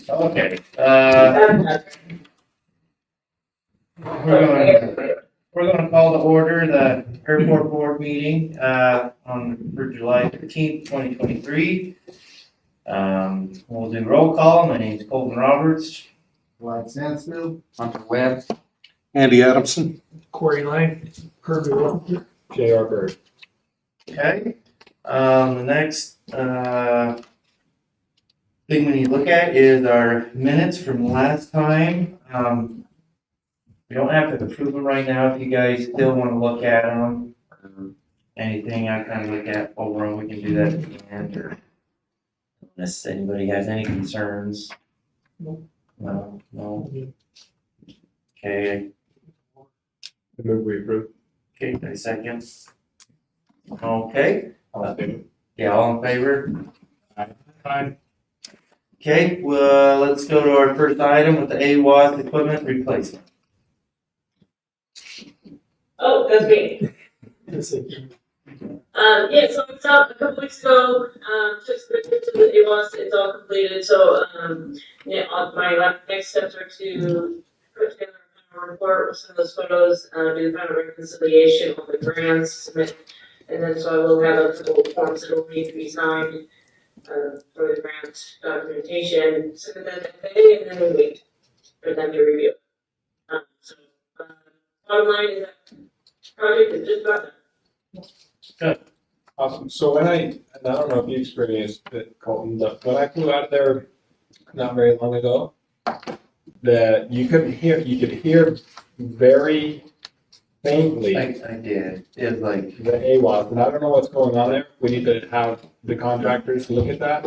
Okay, we're gonna call to order the airport board meeting, for July 15th, 2023. We'll do roll call. My name's Colton Roberts. Vlad Sansfield. Hunter Webb. Andy Adamson. Corey Lang, Kirby Walker. J.R. Bird. Okay, the next, thing we need to look at is our minutes from last time. We don't have to approve them right now if you guys still want to look at them. Anything I kind of look at over them, we can do that at the end, or unless anybody has any concerns. No. No. Okay, The move we approve. okay, any seconds? Okay, All in favor? yeah, all in favor? Aye. Okay, well, let's go to our first item with the AWAS equipment replacement. Oh, that's me. Yeah, so it's out a couple weeks ago, just submitted to the AWAS, it's all completed, so, yeah, my next steps are to put together a report with some of those photos, do the kind of reconciliation of the grants, submit, and then so I will have a couple of forms that will need to be signed, for the grant documentation, submit that day, and then we wait for them to review. So, bottom line is that project is just about done. Awesome. So when and I don't know if you experienced it, Colton, but when I flew out of there not very long ago, that you could hear very faintly I did, it was like, the AWAS, and I don't know what's going on there. We need to have the contractors look at that,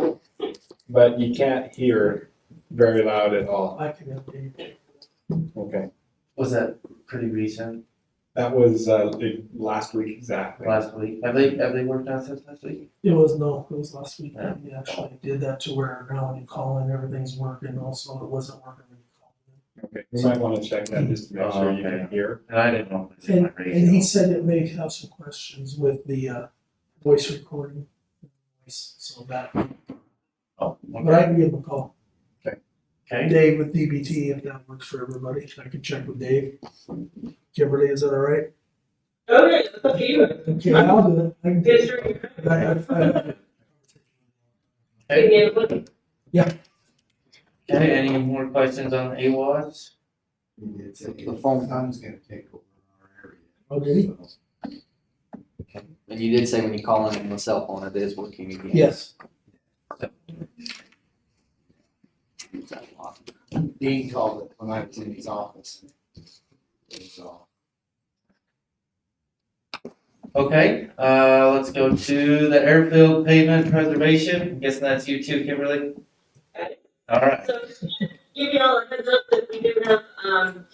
but you can't hear very loud at all. I can update. Okay. was that pretty recent, That was last week exactly. last week? Have they worked on since last week? It was last week. Yeah. We actually did that to where now when you call in, everything's working. Also, it wasn't working when you called Okay. We might want to check that just to make sure you Okay. can hear. And I didn't know if it's in. in my And he radio. said it may have some questions with the voice recording. So that, Oh, but I okay. can give him a call. Okay, Dave with DBT, if that works for everybody. I can check with Dave. Kimberly, is that all right? Okay, that's up to you. Okay, I'll do it. I can Yes, sir. Give me a look. okay, any more questions on AWAS? It's the phone time's gonna take over our area. Oh, did he? And you did say when you call in on the cell phone, it is working again. Yes. Dean called it when I was in his office. So, Okay, let's go to the airfield pavement preservation. I'm guessing that's you too, Kimberly? Okay. All right, So, give you all a heads up that we do have,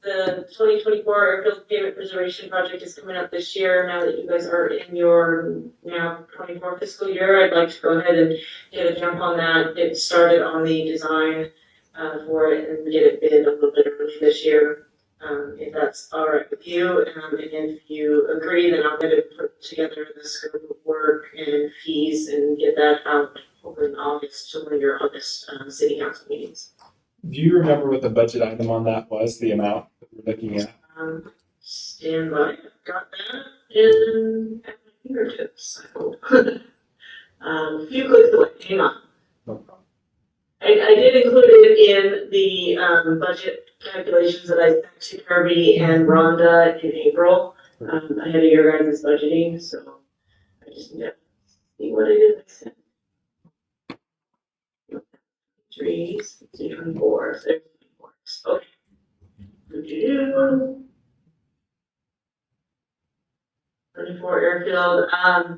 the 2024 airfield pavement preservation project is coming up this year. Now that you guys are in your now 24 fiscal year, I'd like to go ahead and get a jump on that, get started on the design, for it and get it bid a little bit early this year. If that's all right with you, and if you agree, then I'll get it put together the scope of work and fees and get that out over in August, to one of your August, city council meetings. Do you remember what the budget item on that was, the amount that we're looking at? Stand by, I've got that in at my fingertips, I hope. A few clicks away, hang on. No problem. I did include it in the, budget calculations that I sent to Kirby and Rhonda in April, ahead of your guys' budgeting, so I just need to see what it is I sent. 24, there's 24, okay. Do-do-do. 24 airfield,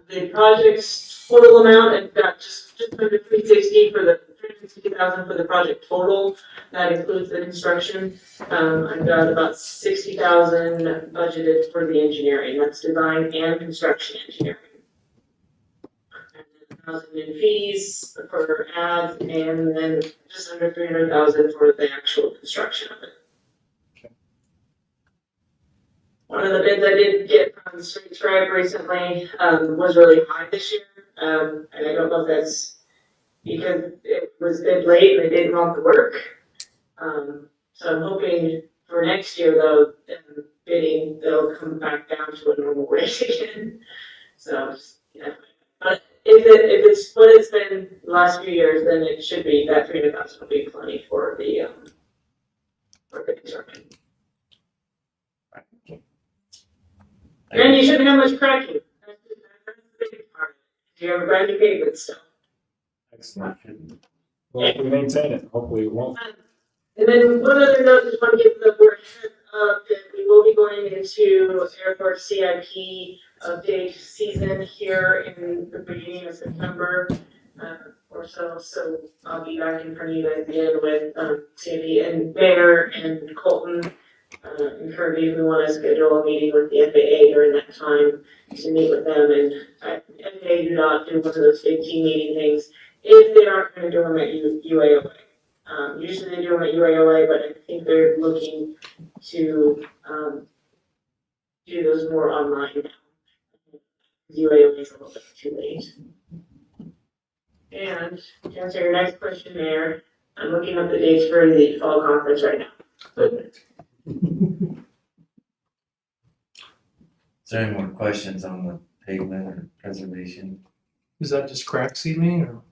the project's total amount, I've got just under 360 for the 360,000 for the project total. That includes the construction. I've got about 60,000 budgeted for the engineering. That's design and construction engineering. And then 1,000 in fees for ads, and then just under 300,000 for the actual construction of it. One of the bids I did get from Street Stripe recently was really high this year, and I don't know if that's because it was bid late and they didn't want the work. So I'm hoping for next year though, bidding, they'll come back down to a normal rate again. So, yeah. But if it's what it's been the last few years, then it should be, that 300,000 will be plenty for the construction. And you shouldn't have much cracking. That's the big part. You have a brand new pavement still. Excellent. Well, if we maintain it, hopefully it won't. And then one other note, just want to give the board a heads up that we will be going into airport CIP update season here in the beginning of September or so. So I'll be back in front of you guys again with CIP and Bear and Colton and Kirby. We want to schedule a meeting with the FAA during that time to meet with them. And FAA do not do one of those big team meeting things if they aren't going to do them at UAOA. Usually they do them at UAOA, but I think they're looking to do those more online now. UAOA is a little bit too late. And to answer your next question there, I'm looking up the dates for the fall conference right now. Is there any more questions on the pavement or preservation? Is that just crack sealing or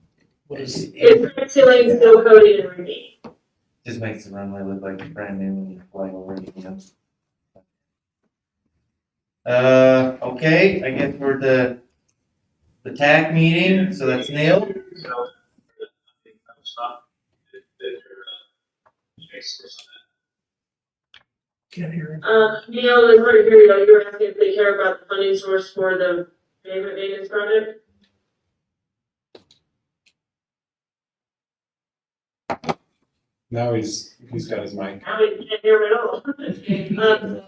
what is it? It's crack sealing, still coating, and repaint. Just makes the runway look like it's brand new when you fly over it, you know. Okay, I guess we're the TAC meeting, so that's Neil. Can't hear him. Neil, I heard you were asking if they care about the funding source for the pavement maintenance project. Now he's got his mic. Now we can't hear him at all. Okay, yeah, so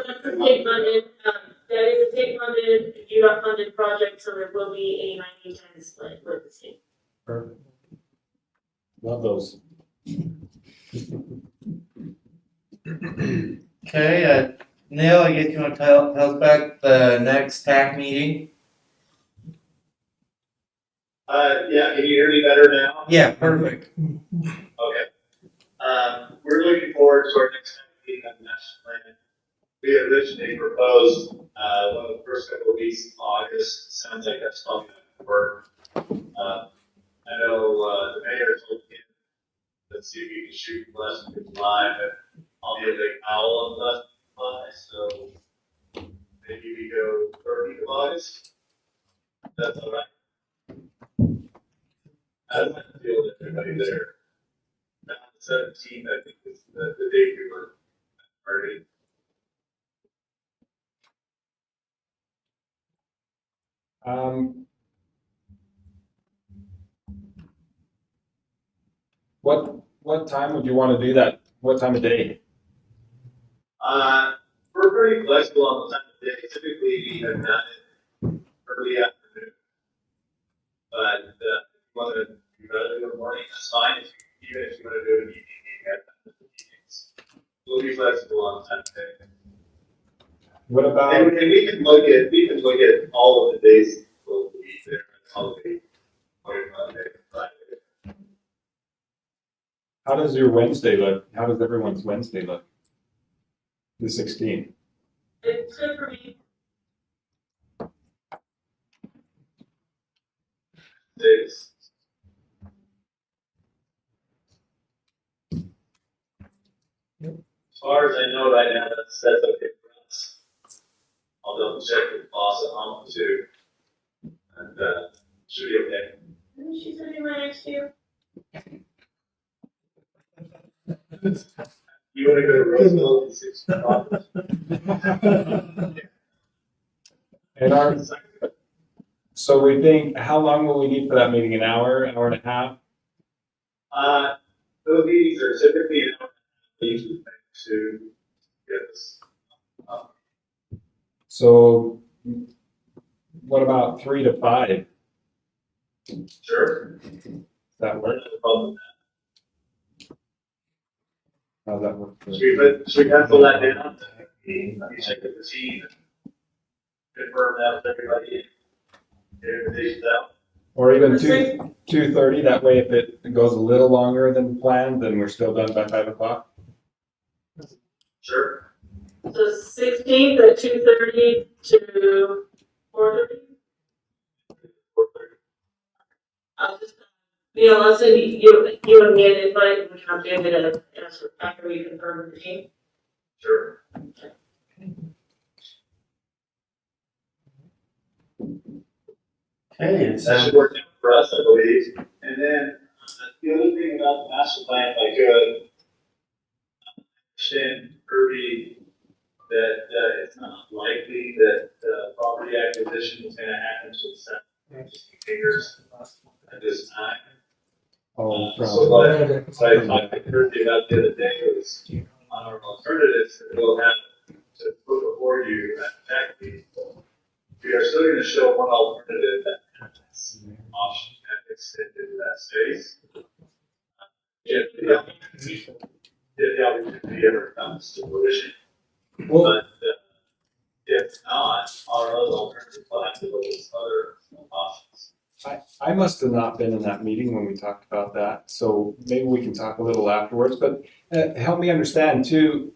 that's the state funded, that is a state funded, UDOT funded project, so there will be a 90-10 split with the state. Perfect. Love those. Okay, Neil, I guess you want to tell us about the next TAC meeting? Yeah, can you hear me better now? Yeah, perfect. Okay. We're looking forward to our next meeting on the master plan. We had originally proposed, one of the first couple of weeks in August. Sounds like that's probably not going to work. I know, the mayor's looking, let's see if we can shoot less than July, but I'll be a big owl on less than July, so maybe we go 30 of August. That's all right. I don't have to deal with everybody there. Now, the 17th, I think, is the day we were targeting. What time would you want to do that? What time of day? We're pretty flexible on the time of day. Typically, we have done it early afternoon. But if you want to do it morning, that's fine. Even if you want to do it in the evening, you have time for meetings. We'll be flexible on the time of day. What about? And we can look at all of the days we'll be there. Holiday, Monday, Friday. How does your Wednesday look? How does everyone's Wednesday look? The 16th. It's good for me. Days. As far as I know right now, that's okay for us. I'll double check with boss at home too. And, should be okay. Isn't she sitting right next to you? You wanna go to Roosevelt and 6 o'clock? And so we think, how long will we need for that meeting? An hour and a half? Those meetings are typically an hour to get this. So what about 3 to 5? Sure. Does that work? No problem. How's that work? Should we pencil that down? You check with the team, confirm that with everybody, get invitations out. Or even The six- 2:30, that way if it goes a little longer than planned, then we're still done by 5 o'clock. Sure. So 16th at 2:30 to 4:30? I'll just, I'll send you and me an invite, which I'm doing it after we confirm with the team. Sure. Okay, it That sounds, should work out for us, I believe. And then the other thing about the master plan, if I could, understand Kirby that it's not likely that property acquisition is gonna happen to the fingers at this time. Oh, So from, what I talked to Kirby about the other day was on our alternatives that we'll have to put before you at that meeting. We are still gonna show one alternative that has option that extended into that space. If the opportunity ever comes to fruition. well, But if not, our other alternatives will have to look at other options. I must have not been in that meeting when we talked about that, so maybe we can talk a little afterwards, but help me understand too,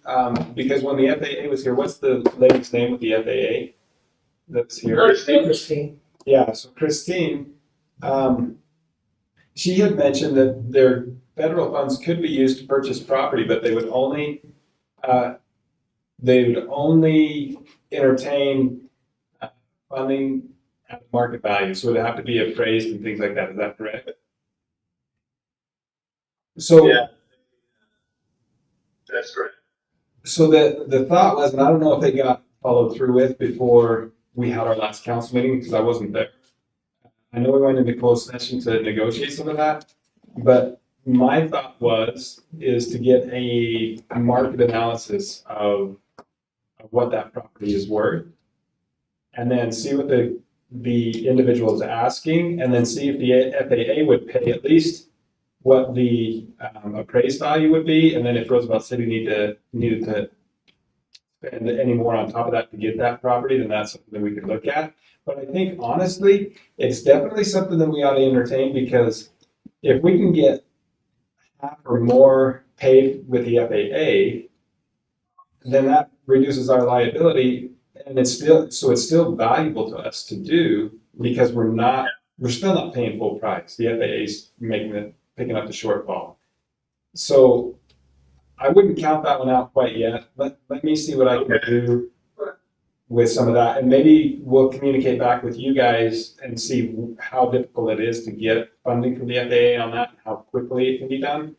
because when the FAA was here, what's the lady's name with the FAA that's here? Christine. Yeah, so Christine, she had mentioned that their federal funds could be used to purchase property, but they would only entertain funding at market value, so it would have to be appraised and things like that. Is that correct? So, Yeah. That's correct. so the thought was, and I don't know if they got followed through with before we had our last council meeting, because I wasn't there. I know we went into closed session to negotiate some of that, but my thought is to get a market analysis of what that property is worth, and then see what the individual is asking, and then see if the FAA would pay at least what the appraised value would be, and then if Roosevelt City needed to spend any more on top of that to get that property, then that's something that we could look at. But I think honestly, it's definitely something that we ought to entertain, because if we can get half or more paid with the FAA, then that reduces our liability, and it's still valuable to us to do, because we're still not paying full price. The FAA's picking up the shortfall. So I wouldn't count that one out quite yet. Let me see what I can do with some of that, and maybe we'll communicate back with you guys and see how difficult it is to get funding from the FAA on that, and how quickly it can be done.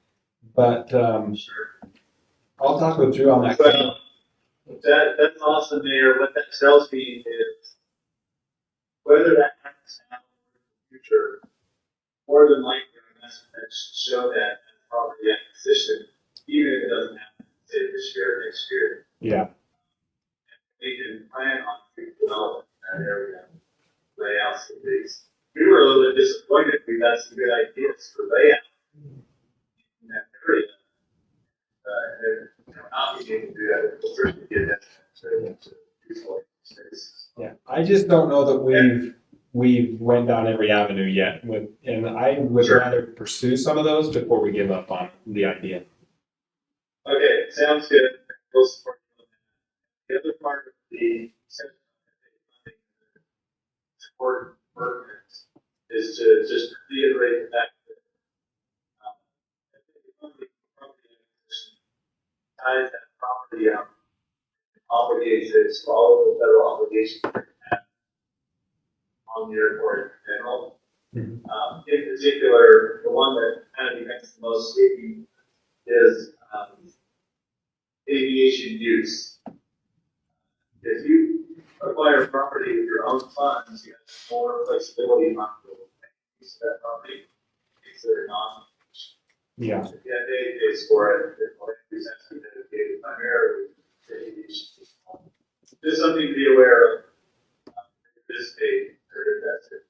But I'll talk with Drew on that. Well, that's awesome, Mayor. What that tells me is whether that happens now or in the future, more than likely our investment should show that property acquisition, even if it doesn't happen, say this year, next year. Yeah. They can plan on development in that area, layouts of these. We were a little bit disappointed. We got some good ideas for layout in that area. And not being able to do that, we'll certainly get that to useful space. Yeah, I just don't know that we've went down every avenue yet and I would Sure. rather pursue some of those before we give up on the idea. Okay, sounds good. We'll support you on that. The other part of the support ordinance is to just reiterate the fact that ties that property up, obligates it to all of the federal obligations that we have on the airport in general. In particular, the one that kind of becomes the most sticky is aviation use. If you acquire property with your own funds, you have more flexibility on the use of that property. Consider non. Yeah. If the FAA pays for it, it only presents to be dedicated primarily to aviation. Just something to be aware of. This state, or that's it.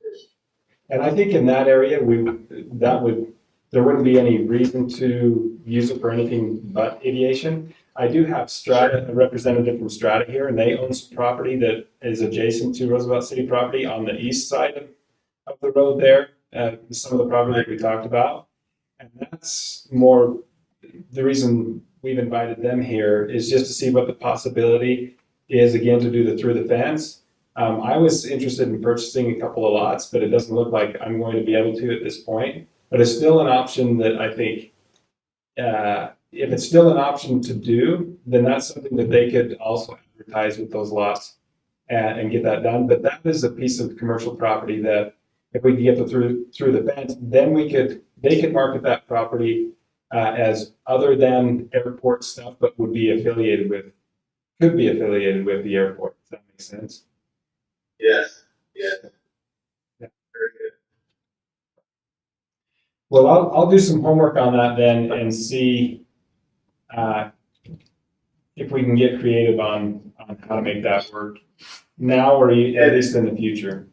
And I think in that area, there wouldn't be any reason to use it for anything but aviation. I do have Strata, a representative from Strata here, and they own some property that is adjacent to Roosevelt City property on the east side of the road there. some of the property that we talked about. And that's more, the reason we've invited them here is just to see what the possibility is, again, to do the through the fence. I was interested in purchasing a couple of lots, but it doesn't look like I'm going to be able to at this point. But it's still an option that I think, if it's still an option to do, then that's something that they could also advertise with those lots and get that done. But that is a piece of commercial property that if we could get through the fence, then they could market that property as other than airport stuff, but could be affiliated with the airport. If that makes sense. Yes, yes. Yeah. Very good. Well, I'll do some homework on that then and see if we can get creative on how to make that work now or at least in the future.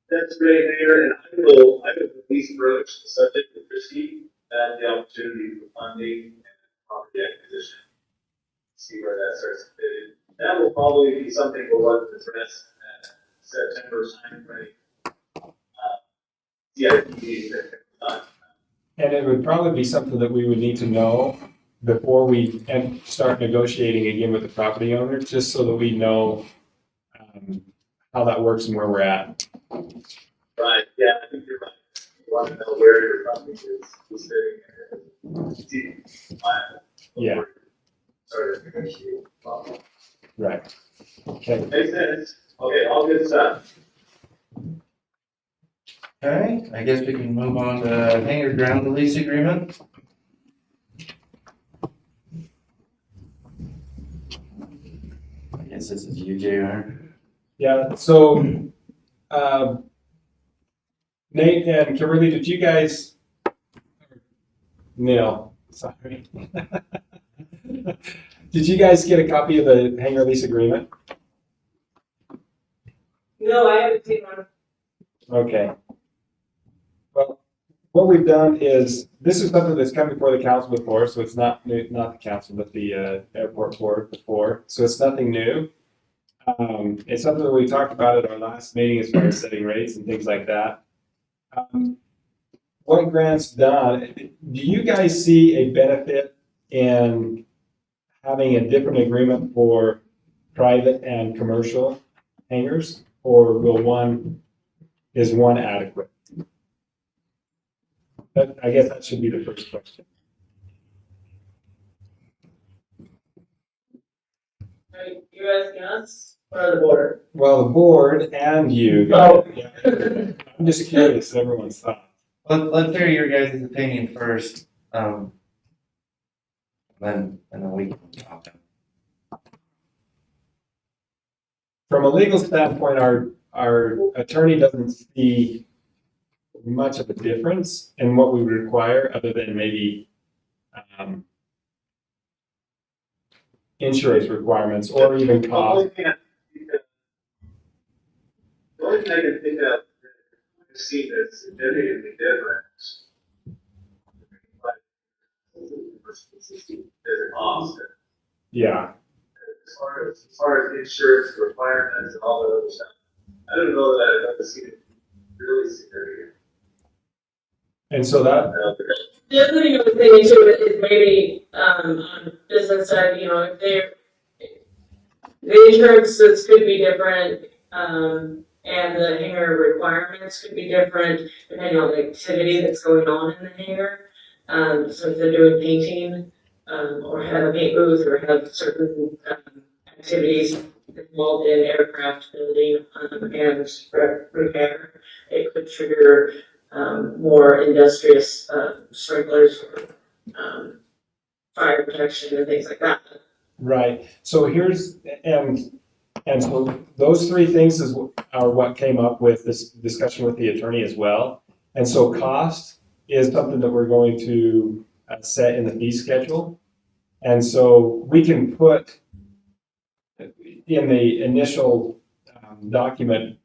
That's great, Mayor, and I will at least broach the subject with Christie, the opportunity for funding and property acquisition. See where that starts to fit in. That will probably be something we'll want to address at September timeframe. And it would probably be something that we would need to know before we start negotiating again with the property owner, just so that we know how that works and where we're at. Right, yeah, I think you're right. You want to know where your company is sitting. Yeah. Start to negotiate. Right. Okay. Makes sense. Okay, all good stuff. Okay, I guess we can move on to hangar ground lease agreement. I guess this is you, JR. Yeah, so Nate and Kimberly, did you guys, Neil, sorry. Did you guys get a copy of the hangar lease agreement? No, I haven't seen one. Okay. Well, what we've done is, this is something that's come before the council before, so it's not the council, but the airport board before, so it's nothing new. It's something that we talked about at our last meeting as far as setting rates and things like that. What Grant's done, do you guys see a benefit in having a different agreement for private and commercial hangars, or is one adequate? I guess that should be the first question. Are you asking us or the board? Well, the board and you. Oh. Yeah. I'm just curious, everyone's thoughts. Let's hear your guys' opinion first. And then we can talk. From a legal standpoint, our attorney doesn't see much of a difference in what we would require, other than maybe insurance requirements or even The cost. only thing I can think of, I've seen that's significantly different. Is an offset. Yeah, As far as insurance requirements and all that other stuff, I don't know that I've ever seen it really significant. and so that, The other thing I was thinking too is maybe, on business side, if the insurances could be different, and the hangar requirements could be different depending on the activity that's going on in the hangar. So if they're doing painting, or have a paint booth, or have certain, activities involved in aircraft building, and repair, it could trigger more industrious sprinklers, fire protection and things like that. right, so and so those three things are what came up with this discussion with the attorney as well. And so cost is something that we're going to set in the fee schedule. And so we can put in the initial document,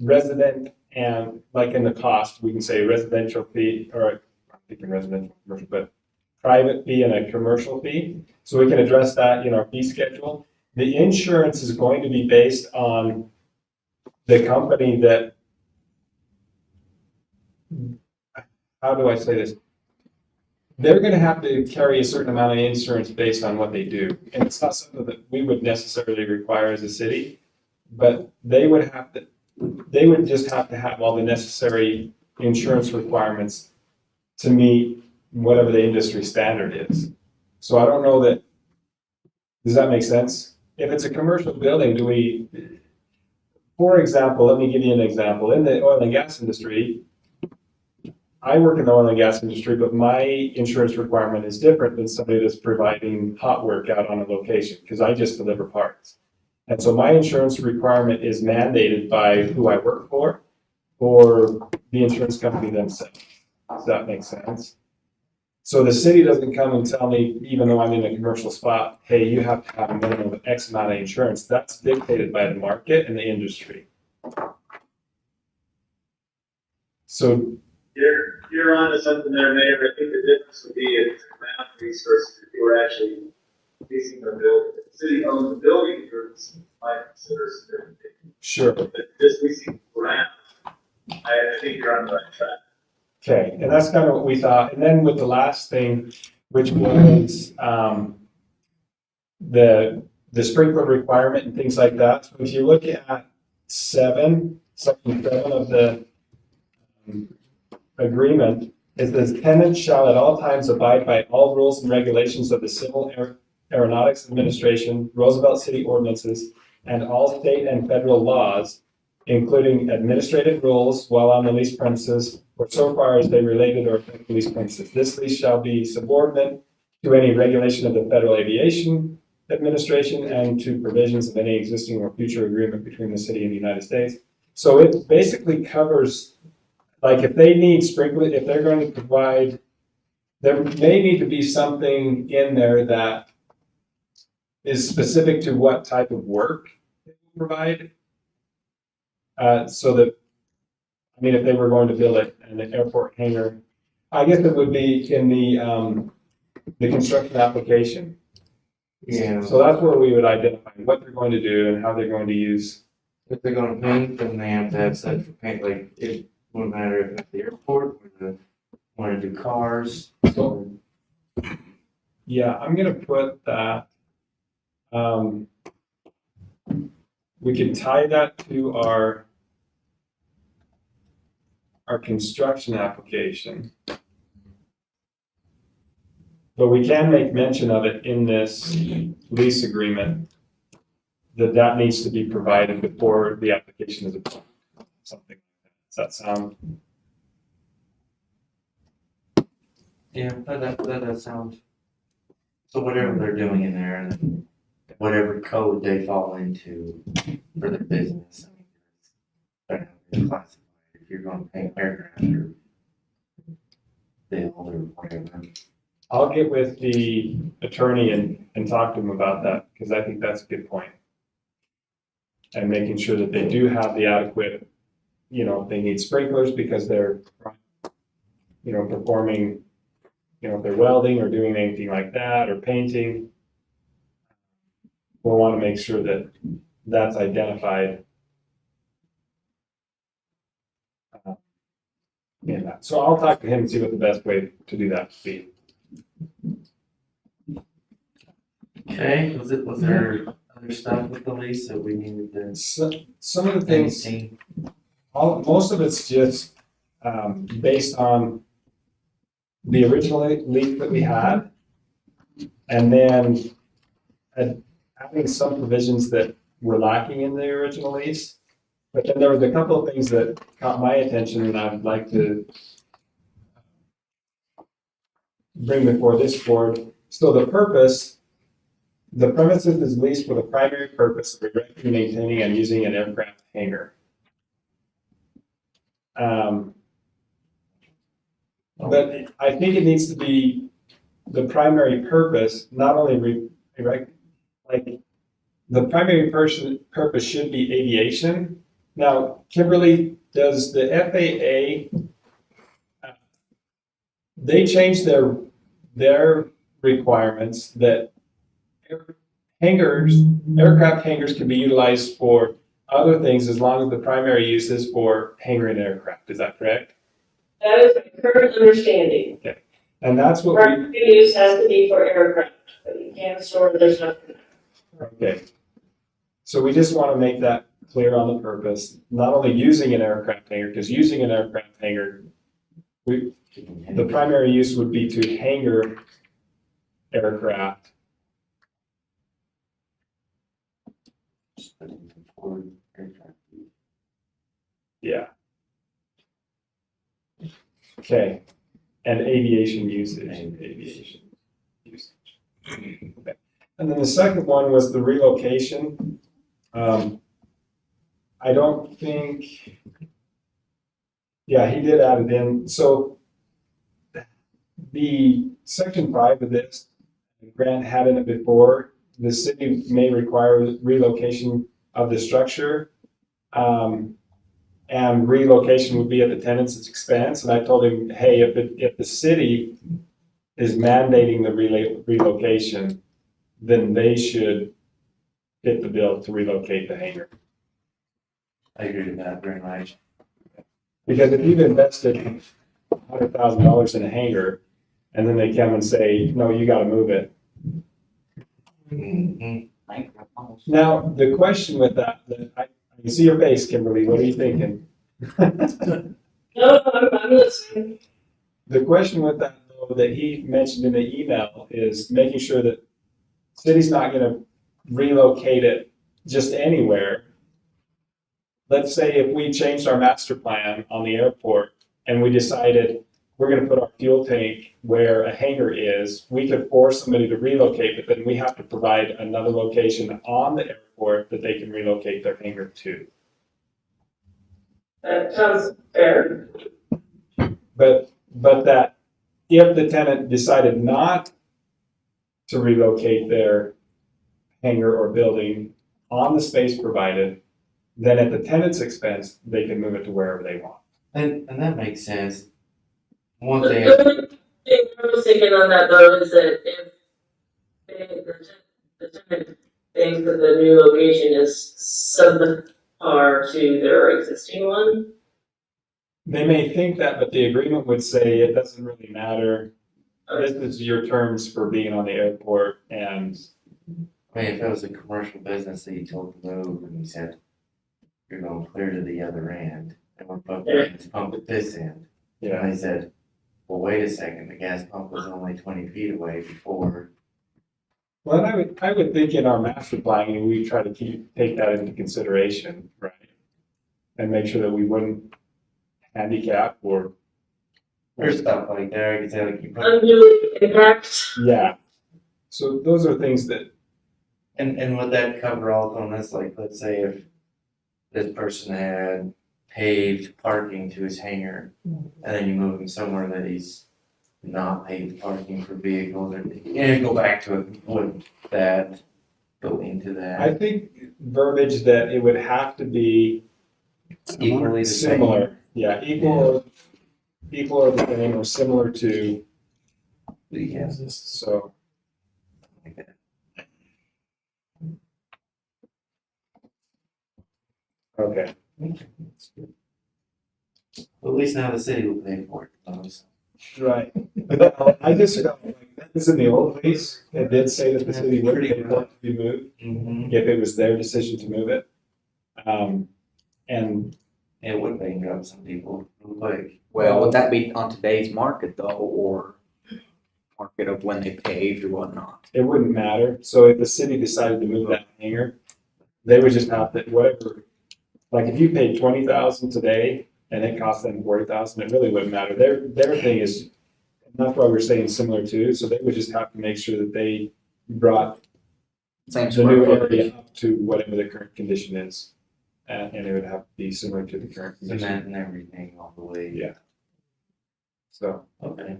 resident, and like in the cost, we can say residential fee, or I'm thinking residential, commercial, but private fee and a commercial fee. So we can address that in our fee schedule. The insurance is going to be based on the company that how do I say this? They're gonna have to carry a certain amount of insurance based on what they do. And it's not something that we would necessarily require as a city, but they would just have to have all the necessary insurance requirements to meet whatever the industry standard is. So I don't know that, does that make sense? If it's a commercial building, for example, let me give you an example. In the oil and gas industry, I work in the oil and gas industry, but my insurance requirement is different than somebody that's providing hot work out on a location, because I just deliver parts. And so my insurance requirement is mandated by who I work for or the insurance company themselves. Does that make sense? So the city doesn't come and tell me, even though I'm in a commercial spot, hey, you have to have a minimum of X amount of insurance. That's dictated by the market and the industry. So You're onto something there, Mayor. I think the difference would be if it's amount of resources, if you were actually leasing the building. If the city owns the building, you're might consider some. sure. But just leasing ground, I think you're on the right track. Okay, and that's kind of what we thought. And then with the last thing, which was the sprinkler requirement and things like that. So if you look at section 7 of the agreement, it says tenants shall at all times abide by all rules and regulations of the Civil Aeronautics Administration, Roosevelt City ordinances, and all state and federal laws, including administrative rules while on the leased premises, or so far as they related or affect the leased premises. This lease shall be subordinate to any regulation of the Federal Aviation Administration and to provisions of any existing or future agreement between the city and the United States. So it basically covers, like if they need sprinkler, if they're going to provide, there may need to be something in there that is specific to what type of work they provide. So that, I mean, if they were going to build an airport hangar, I guess it would be in the construction application. Yeah. So that's where we would identify what they're going to do and how they're going to use. If they're gonna paint, then they have to have such for paint, like, it wouldn't matter if it's the airport, or the, wanna do cars. So, yeah, I'm gonna put that, we can tie that to our construction application. But we can make mention of it in this lease agreement, that needs to be provided before the application is approved. Something like that. Does that sound? Yeah, that sounds. So whatever they're doing in there, and whatever code they fall into for their business, I mean, they're gonna have to classify if you're gonna paint aircraft or build or whatever. I'll get with the attorney and talk to him about that, because I think that's a good point. And making sure that they do have the adequate, they need sprinklers because they're, performing, if they're welding or doing anything like that or painting. We'll want to make sure that that's identified. In that. So I'll talk to him and see what the best way to do that would be. Okay, was there other stuff with the lease that we needed to? Some of the things, most of it's just based on the original lease that we had, and then having some provisions that were lacking in the original lease. But then there was a couple of things that caught my attention, and I'd like to bring before this board. So the premises is leased for the primary purpose of erecting, maintaining, and using an aircraft hangar. But I think it needs to be the primary purpose, not only the primary purpose should be aviation. Now, Kimberly, does the FAA, they changed their requirements that aircraft hangars can be utilized for other things as long as the primary use is for hanging an aircraft. Is that correct? That is my current understanding. And that's what Primary use has to be for aircraft, but you can't store, there's nothing. okay. So we just want to make that clear on the purpose, not only using an aircraft hangar, because using an aircraft hangar, the primary use would be to hangar aircraft. Yeah. Okay, and aviation usage, aviation usage. Okay. And then the second one was the relocation. I don't think, yeah, he did add it in. So the section 5 of this, Grant had in it before, the city may require relocation of the structure. And relocation would be at the tenant's expense. And I told him, hey, if the city is mandating the relocation, then they should fit the bill to relocate the hangar. I agree with that very much. Because if you've invested $100,000 in a hangar, and then they come and say, no, you gotta move it. Mhm. Now, the question with that I can see your face, Kimberly, what are you thinking? No, I'm listening. The question with that, though, that he mentioned in the email is making sure that city's not gonna relocate it just anywhere. Let's say if we changed our master plan on the airport and we decided we're gonna put our fuel tank where a hangar is, we could force somebody to relocate, but then we have to provide another location on the airport that they can relocate their hangar to. That sounds fair. But that if the tenant decided not to relocate their hangar or building on the space provided, then at the tenant's expense, they can move it to wherever they want. And that makes sense. One The thing, only thing I was thinking on that though is that if the tenant thinks that the new location is subpar to their existing one. They may think that, but the agreement would say it doesn't really matter. This is your terms for being on the airport, and I mean, if it was a commercial business that you told to move and you said, you're going clear to the other end, and we're pumping this pump at this end. yeah. And they said, well, wait a second, the gas pump was only 20 feet away before. Well, and I would think in our master planning, we try to take that into consideration, right? And make sure that we wouldn't handicap or, There's stuff like that, I could say, like, you put, Unduly impact. yeah. So those are things that, and would that cover all on this, like, let's say if this person had paved parking to his hangar, and then you move him somewhere that he's not paved parking for vehicles, and go back to it, would that go into that? I think verbiage that it would have to be Equally the same. similar. Yeah, equal or the same or similar to, Yeah. so. Like that. Okay. Well, at least now the city will pay for it. So. Right. I just felt like that was in the old ways. It did say that the city would pay for it to be moved Mm-hmm. if it was their decision to move it. And It would bankrupt some people real quick. Well, would that be on today's market though, or market of when they paved or whatnot? it wouldn't matter. So if the city decided to move that hangar, they would just have to, whatever, like if you paid $20,000 today and it cost them $40,000, it really wouldn't matter. Their thing is, and that's why we're saying similar to, so they would just have to make sure that they brought Same the new square footage. area up to whatever the current condition is. And it would have to be similar to the current condition. Cement and everything all the way. Yeah. So Okay.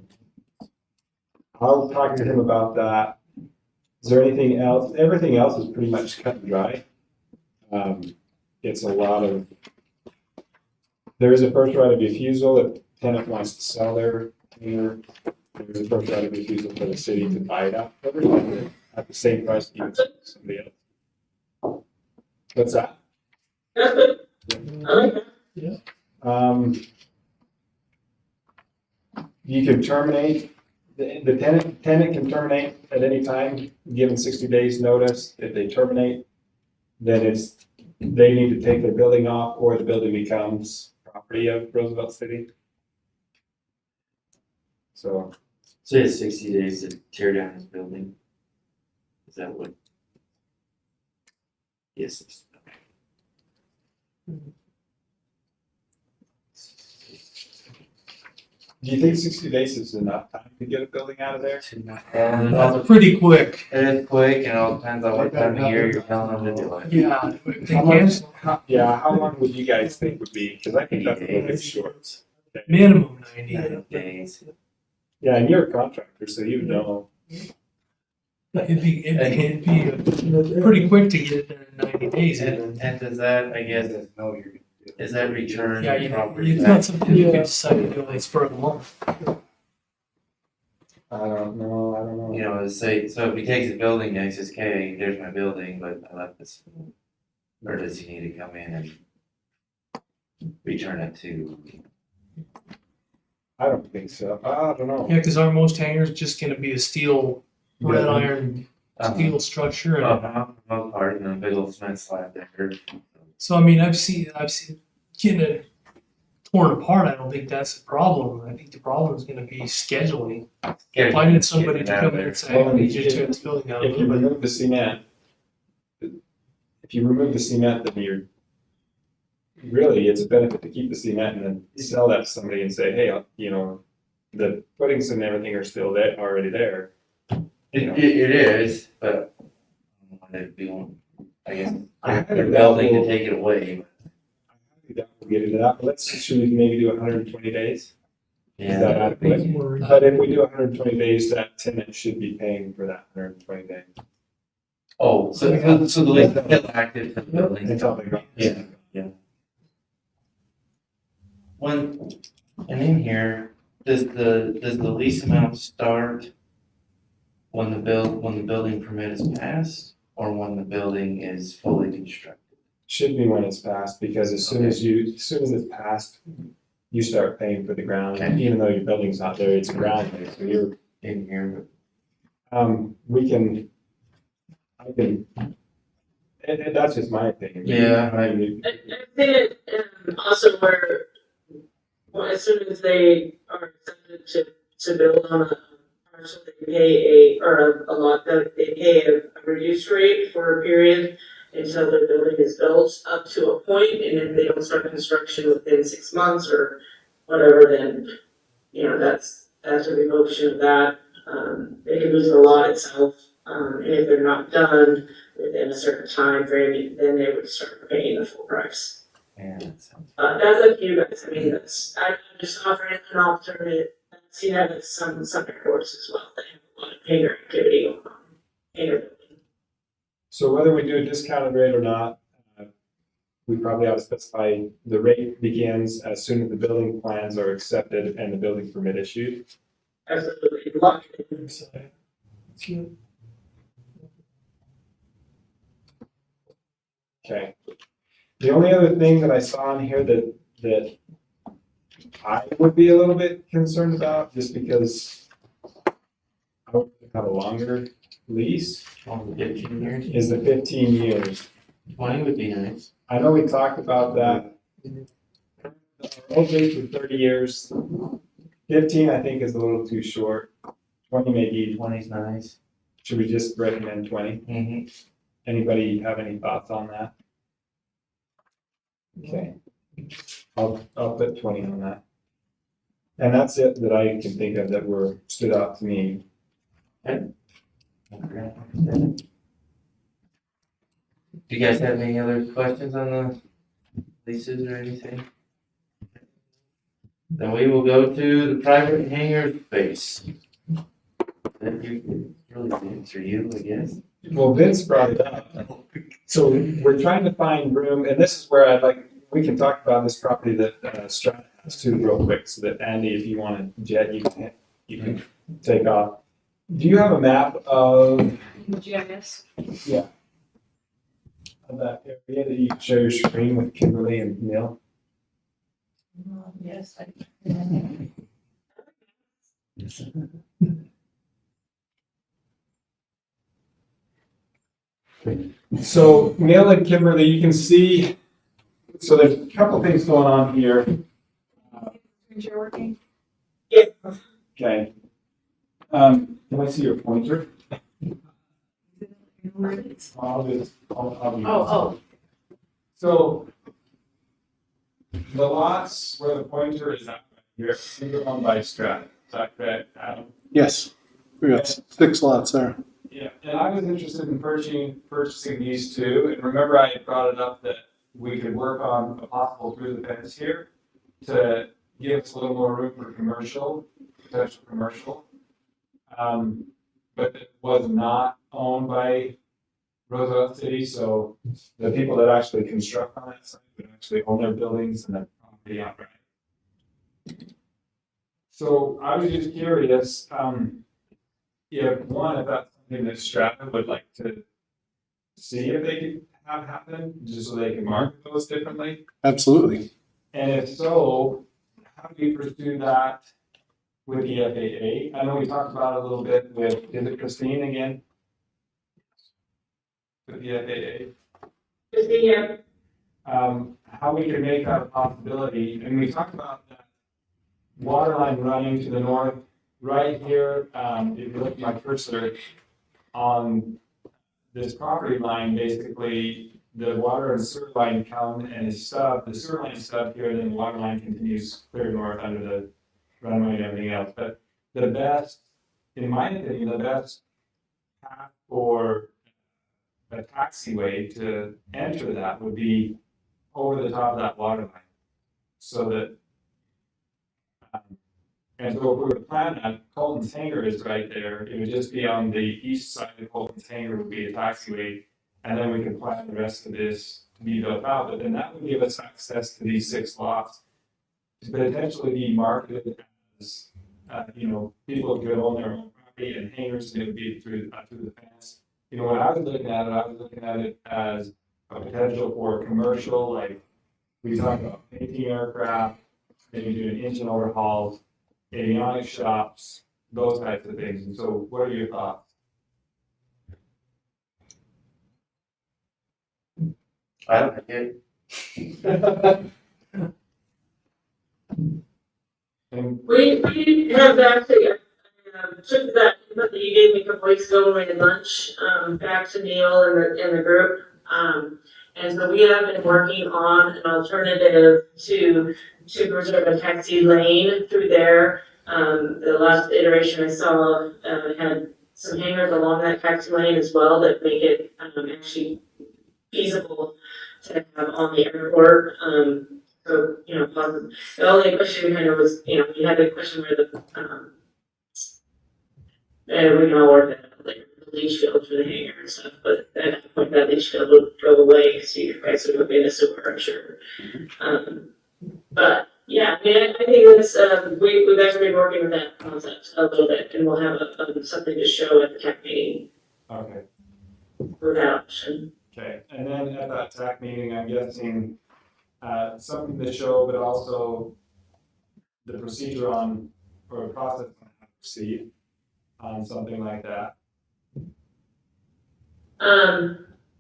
I'll talk to him about that. Is there anything else? Everything else is pretty much cut and dry. It's a lot of, there is a first right of refusal if the tenant wants to sell their hangar. There's a first right of refusal for the city to buy it out at the same price as somebody else. What's that? That's good. I like that. Um, You can terminate, the tenant can terminate at any time, given 60 days notice. If they terminate, then they need to take their building off, or the building becomes property of Roosevelt City. So, So it's 60 days to tear down his building? Is that what? Yes. do you think 60 days is enough time to get a building out of there? And That's pretty quick. it is quick, and it all depends on what time of year you're telling them to do it. Yeah. if they How much, cancel, how long would you guys think would be? Because I think that's a little bit short. minimum 90. 90 days. Yeah, and you're a contractor, so you know. It'd be pretty quick to get it done in 90 days. And does that, I guess, No, you're. is that return Yeah, property it's back? not something you can decide to do like for a month. I don't know. You know, say, so if he takes the building and he says, okay, there's my building, but I left this. Or does he need to come in and return it to? I don't think so. I don't know. Yeah, because our most hangers just gonna be a steel, red iron steel structure. And Most part, and a big old cement slab there. so, I mean, I've seen getting it torn apart. I don't think that's the problem. I think the problem is gonna be scheduling. Finding somebody to come in and say, I need you to tear this building down. If you remove the cement, then really, it's a benefit to keep the cement and then sell that to somebody and say, hey, the footings and everything are still there, already there. It is, but it'd be, I guess, I they're building to take it away. We'll get into that, but should we maybe do 120 days? Is that Yeah, adequate? But if we do 120 days, that tenant should be paying for that 120 days. oh, so the lease is still active for the building. Until they go. Yeah. When, and in here, does the lease amount start when the building permit is passed, or when the building is fully constructed? Should be when it's passed, because as soon as it's passed, you start paying for the ground, Okay. even though your building's not there, it's ground there, so you're, In here, that's just my opinion. Yeah, I mean, I think it, also where, well, as soon as they are accepted to build on a parcel, they pay a lot, that they pay a reduced rate for a period until their building is built up to a point, and if they don't start construction within 6 months or whatever, then, that's a revocation of that. They can lose the lot itself, and if they're not done within a certain time frame, then they would start paying the full price. yeah, that sounds. That's up to you guys. I mean, I'm just offering an alternative. I see that at some airports as well. They have a lot of hangar activity going on. Hangar building. So whether we do a discounted rate or not, we probably ought to specify the rate begins as soon as the building plans are accepted and the building permit issued. Absolutely. Lock it in. Okay. The only other thing that I saw in here that I would be a little bit concerned about, just because I would have a longer lease, 15 years? is the 15 years. 20 would be nice. I know we talked about that. Our old lease was 30 years. 15, I think, is a little too short. 20 maybe. 20's nice. Should we just recommend 20? Mm-hmm. Anybody have any thoughts on that? Okay. I'll put 20 on that. And that's it that I can think of that stood out to me. Do you guys have any other questions on the leases or anything? Then we will go to the private hangar space. Then you can really answer you, I guess. Well, Vince brought it up. So we're trying to find room, and this is where we can talk about this property that Strat has too real quick, so that Andy, if you want to jet, you can take off. Do you have a map of GIS. that area that you can share your screen with Kimberly and Neil? Yes. So Neil and Kimberly, you can see, so there's a couple things going on here. You're working? Okay. Can I see your pointer? I'll use- Oh. So the lots where the pointer is at here, they're owned by Strat. Is that correct, Adam? Yes, we got 6 lots there. Yeah, and I was interested in purchasing these two, and remember I had brought it up that we could work on a possible through the fence here to give us a little more room for commercial, potential commercial. But it was not owned by Roosevelt City, so the people that actually construct on that site would actually own their buildings and their property outright. So I was just curious, if that's something that Strata would like to see if they could have happen, just so they can market those differently. Absolutely. And if so, how do you pursue that with the FAA? I know we talked about it a little bit with, is it Christine again? With the FAA. Yeah. How we can make that a possibility, and we talked about that water line running to the north, right here, if you look at my cursor on this property line, basically, the water and sewer line come and is stub, the sewer line is stub here, and then the water line continues clear north under the runway and everything else. But the best, in my opinion, the best path for a taxiway to enter that would be over the top of that water line. So that, and so if we were to plan that, Colton's Hangar is right there, it would just be on the east side of Colton's Hangar would be a taxiway. And then we could plan the rest of this to be built out, but then that would give us access to these 6 lots to potentially be marketed as, people could own their own property and hangars, and it would be through the fence. When I was looking at it as a potential for commercial, like we talked about painting aircraft, maybe doing engine overhauls, avionics shops, those types of things. And so what are your thoughts? I like it. And We have actually, took that, input that you gave me a couple weeks ago when we had lunch, back to Neil and the group. And so we have been working on an alternative to preserve a taxi lane through there. The last iteration I saw, had some hangars along that taxi lane as well that make it, actually feasible to have on the airport. So, positive. The only question kind of was, you had the question where the, and we can all work that out later, the leach field for the hangar and stuff, but at that point, that leach field would go away, because you guys would be in a sewer, I'm sure. But, yeah, I mean, I think that's, we've actually been working with that concept a little bit, and we'll have something to show at the tech meeting okay. for that option. Okay, and then at that TAC meeting, I'm guessing, something to show, but also the procedure on, or process on how to proceed on something like that.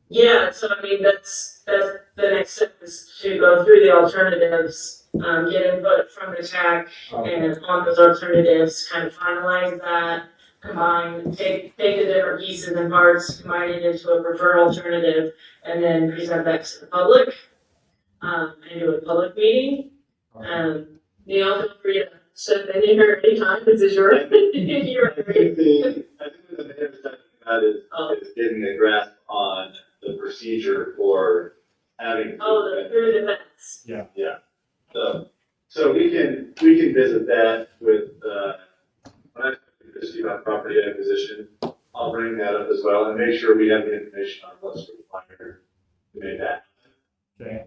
Yeah, so I mean, that's the next step is to go through the alternatives, get input from the TAC, and on those alternatives, kind of finalize that, combine, take the different pieces and parts, combine it into a preferred alternative, and then present that to the public, and do a public meeting. Neil, feel free to step in here anytime, this is your, I think the main step that is getting a grasp on the procedure for having. through the fence. Yeah. So we can visit that with, when I talk to Christie about property acquisition, I'll bring that up as well and make sure we have the information on what's required to make that. Okay.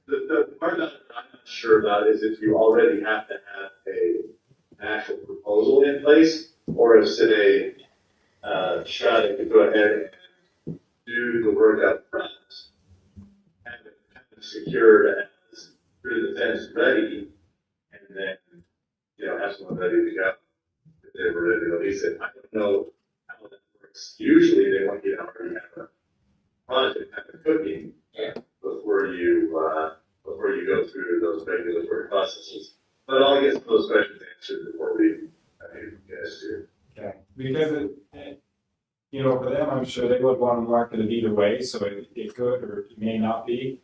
The part that I'm not sure about is if you already have to have an actual proposal in place, or if today, Strata could go ahead and do the work up front, have it kind of secured as through the fence ready, and then, have someone ready to go. they were ready to release it. I don't know how that works. Usually they want you to already have a project kind of cooking before you go through those regulatory processes. But I'll get some of those questions answered before we, I think, guys do. Okay, because you know, for them, I'm sure they would want to market it either way, so it could or it may not be.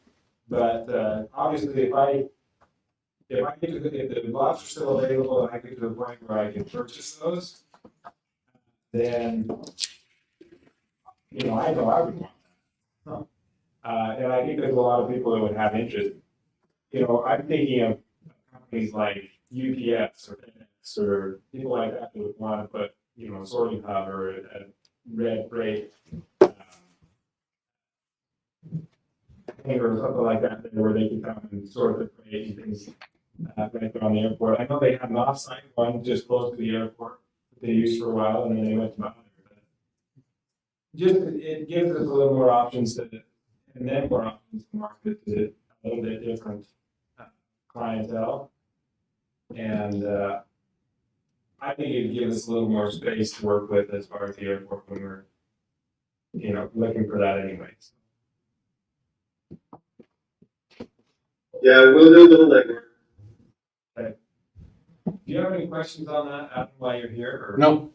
But obviously, if the lots are still available and I get to the point where I can purchase those, then, you know I would want that. And I think there's a lot of people that would have interest. You know, I'm thinking of companies like UPS or FedEx or people like that that would want to put, you know, a sorting hub or a red freight hangar or something like that, where they can come and sort the freight and things right there on the airport. I know they had an off-site one just close to the airport that they used for a while, and then they went to another. Just it gives us a little more options and then more options to market to a little bit different clientele. And I think it gives us a little more space to work with as far as the airport when we're, you know, looking for that anyways. Yeah, we'll do a little legwork. Okay. Do you have any questions on that, Adam, while you're here? Or? No,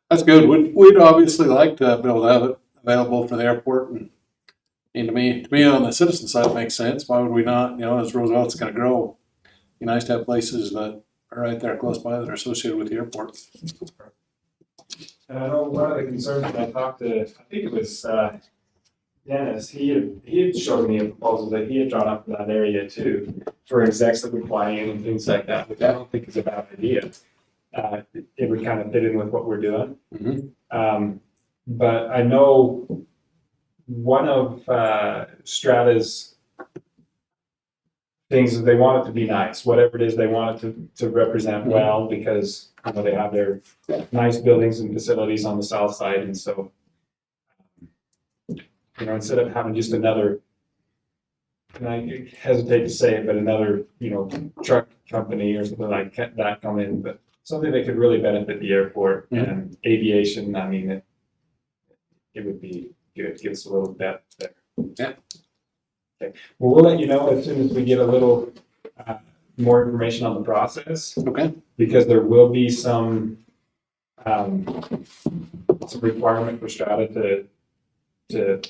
that's good. We'd obviously like to be able to have it available for the airport, and to me on the citizen side, it makes sense. Why would we not? You know, as Roosevelt's going to grow, it'd be nice to have places that are right there close by that are associated with the airport. And I know one of the concerns that I talked to, I think it was Dennis, he had showed me a proposal that he had drawn up for that area too, for execs that would fly in and things like that, which I don't think is a bad idea. It would kind of fit in with what we're doing. Mm-hmm. But I know one of Strata's things is they want it to be nice, whatever it is, they want it to represent well, because you know they have their nice buildings and facilities on the south side, and so you know, instead of having just another, and I hesitate to say it, but another, you know, truck company or something like that come in, but something that could really benefit the airport and aviation. I mean, it would be good, give us a little depth there. Yeah. Okay. Well, we'll let you know as soon as we get a little more information on the process. Okay. Because there will be some requirement for Strata to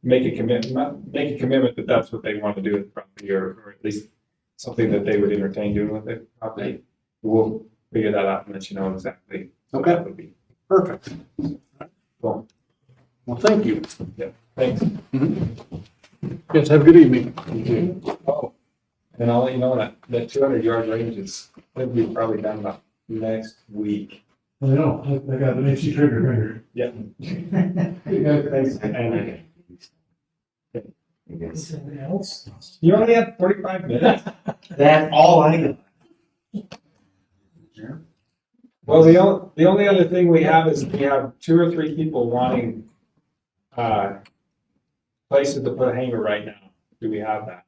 make a commitment that that's what they want to do with the property, or at least something that they would entertain doing with the property. We'll figure that out and let you know exactly what that would be. Perfect. Cool. Well, thank you. Yeah, thanks. Yes, have a good evening. Oh, and I'll let you know that 200-yard range is going to be probably done about next week. I know, I got the Nixie trigger finger. Yeah. Thanks. And Something else? you only have 45 minutes. That's all I got. Well, the only other thing we have is we have 2 or 3 people wanting places to put a hangar right now. Do we have that?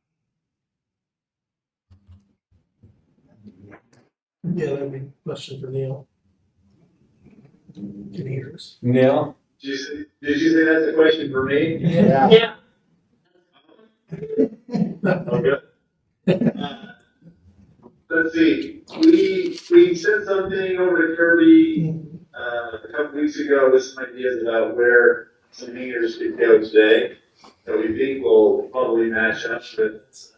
Yeah, that'd be a question for Neil. Can he hear us? Neil? Did you say that's a question for me? Yeah. Yeah. Oh, good. Let's see, we sent something over to Kirby, a couple weeks ago with some ideas about where some hangars could go today, that we think will probably match up with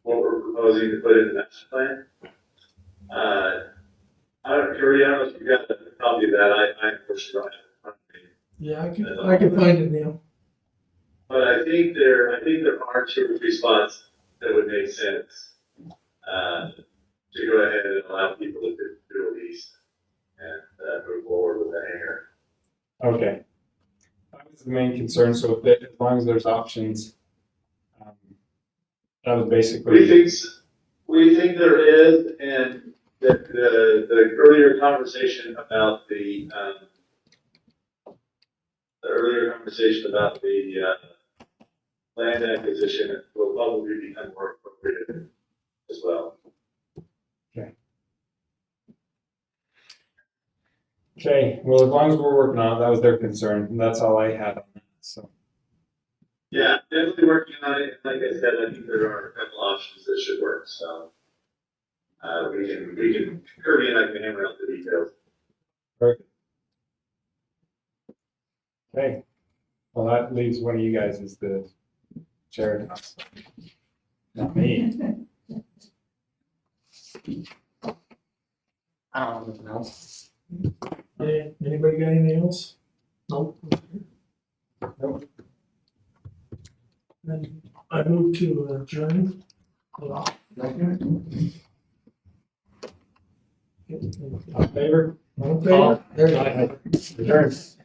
what we're proposing to put in the master plan. Kirby, I don't know if you got a copy of that, I unfortunately don't have it in front of me. Yeah, I can find it, Neil. But I think there are 2 or 3 spots that would make sense, to go ahead and allow people to do a lease and move forward with the hangar. Okay. That was the main concern, so as long as there's options, that was basically. We think there is, and the earlier conversation about the land acquisition will probably become more appropriate as well. Okay. Okay, well, as long as we're working on it, that was their concern, and that's all I had on that, so. Yeah, definitely working on it. Like I said, I think there are a couple options that should work, so. We can, Kirby and I can hammer out the details. Okay, well, that leaves one of you guys as the chair. Not me. I don't know anything else. Yeah, anybody got anything else? Nope. Nope. Then I move to adjourn. All in favor? All in favor? Returns.